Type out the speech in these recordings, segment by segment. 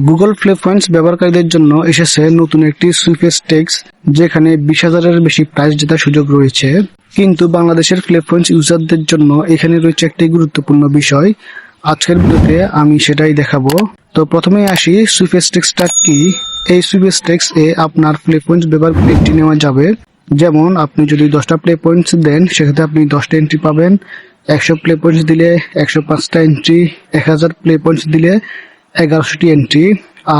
Google play points ব্যবহারকারীদের জন্য এসেছে নতুন একটি সুইপস্টেকস, যেখানে 20,000-এর বেশি প্রাইজ জেতার সুযোগ রয়েছে। কিন্তু বাংলাদেশের প্লে পয়েন্টস ইউজারদের জন্য এখানে রয়েছে একটি গুরুত্বপূর্ণ বিষয়। আজকের ভিডিওতে আমি সেটাই দেখাবো। তো প্রথমে আসি সুইপস্টেকসটা কি। এই সুইপস্টেকস এ আপনার প্লে পয়েন্টস ব্যবহার করে এন্ট্রি নেওয়া যাবে। যেমন আপনি যদি 10টা প্লে পয়েন্টস দেন, সেক্ষেত্রে আপনি 10টা এন্ট্রি পাবেন। 100 প্লে পয়েন্টস দিলে 105টা এন্ট্রি, 1000 প্লে পয়েন্টস দিলে 1100টি এন্ট্রি,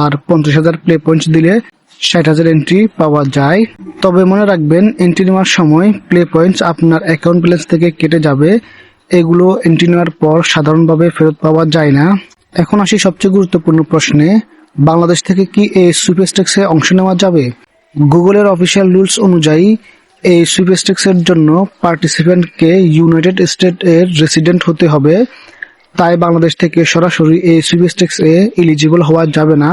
আর 50,000 প্লে পয়েন্টস দিলে 60,000 এন্ট্রি পাওয়া যায়। তবে মনে রাখবেন, এন্ট্রি নেওয়ার সময় প্লে পয়েন্টস আপনার অ্যাকাউন্ট ব্যালেন্স থেকে কেটে যাবে। এগুলো এন্ট্রি নেওয়ার পর সাধারণভাবে ফেরত পাওয়া যায় না। এখন আসি সবচেয়ে গুরুত্বপূর্ণ প্রশ্নে, বাংলাদেশ থেকে কি এই সুইপস্টেকসে অংশ নেওয়া যাবে? গুগলের অফিসিয়াল রুলস অনুযায়ী এই সুইপস্টেকসের জন্য পার্টিসিপেন্টকে ইউনাইটেড স্টেট এর রেসিডেন্ট হতে হবে। তাই বাংলাদেশ থেকে সরাসরি এই সুইপস্টেকস এ এলিজিবল হওয়া যাবে না।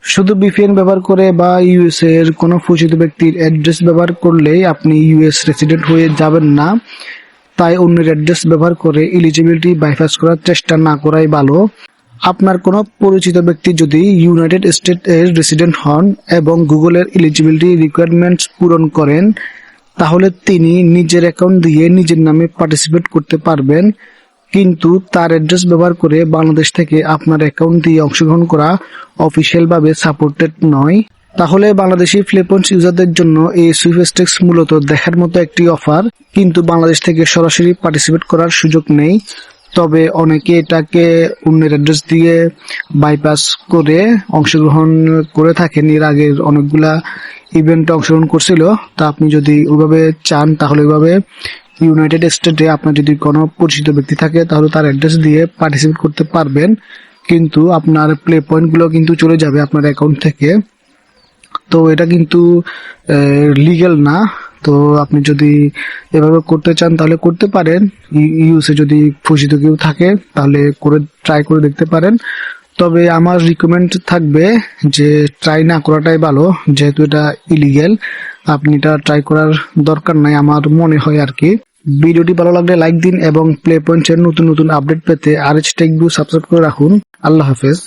শুধু VPN ব্যবহার করে বা ইউএসএ এর কোনো পরিচিত ব্যক্তির অ্যাড্রেস ব্যবহার করলেই আপনি ইউএস রেসিডেন্ট হয়ে যাবেন না। তাই অন্যের অ্যাড্রেস ব্যবহার করে এলিজিবিলিটি বাইপাস করার চেষ্টা না করাই ভালো। আপনার কোনো পরিচিত ব্যক্তি যদি ইউনাইটেড স্টেট এর রেসিডেন্ট হন এবং গুগলের এলিজিবিলিটি রিকোয়ারমেন্টস পূরণ করেন, তাহলে তিনি নিজের অ্যাকাউন্ট দিয়ে নিজের নামে পার্টিসিপেট করতে পারবেন। কিন্তু তার অ্যাড্রেস ব্যবহার করে বাংলাদেশ থেকে আপনার অ্যাকাউন্ট দিয়ে অংশগ্রহণ করা অফিসিয়াল ভাবে সাপোর্টেড নয়। তাহলে বাংলাদেশি প্লে পয়েন্টস ইউজারদের জন্য এই সুইপস্টেকস মূলত দেখার মতো একটি অফার, কিন্তু বাংলাদেশ থেকে সরাসরি পার্টিসিপেট করার সুযোগ নেই। তবে অনেকে এটাকে অন্যের অ্যাড্রেস দিয়ে বাইপাস করে অংশগ্রহণ করে থাকেন। এর আগের অনেকগুলা ইভেন্টে অংশগ্রহণ করছিল। তা আপনি যদি ওইভাবে চান, তাহলে ওইভাবে ইউনাইটেড স্টেটে আপনার যদি কোনো পরিচিত ব্যক্তি থাকে, তাহলে তার অ্যাড্রেস দিয়ে পার্টিসিপেট করতে পারবেন। কিন্তু আপনার প্লে পয়েন্টগুলো কিন্তু চলে যাবে আপনার অ্যাকাউন্ট থেকে। তো এটা কিন্তু লিগ্যাল না। তো আপনি যদি এভাবে করতে চান তাহলে করতে পারেন। ইউএসএ যদি পরিচিত কেউ থাকে তাহলে ট্রাই করে দেখতে পারেন। তবে আমার রিকমেন্ড থাকবে যে ট্রাই না করাটাই ভালো, যেহেতু এটা ইলিগ্যাল। আপনি এটা ট্রাই করার দরকার নাই আমার মনে হয় আর কি। ভিডিওটি ভালো লাগলে লাইক দিন এবং প্লে পয়েন্টসের নতুন নতুন আপডেট পেতে RH Tech View সাবস্ক্রাইব করে রাখুন। আল্লাহ হাফেজ।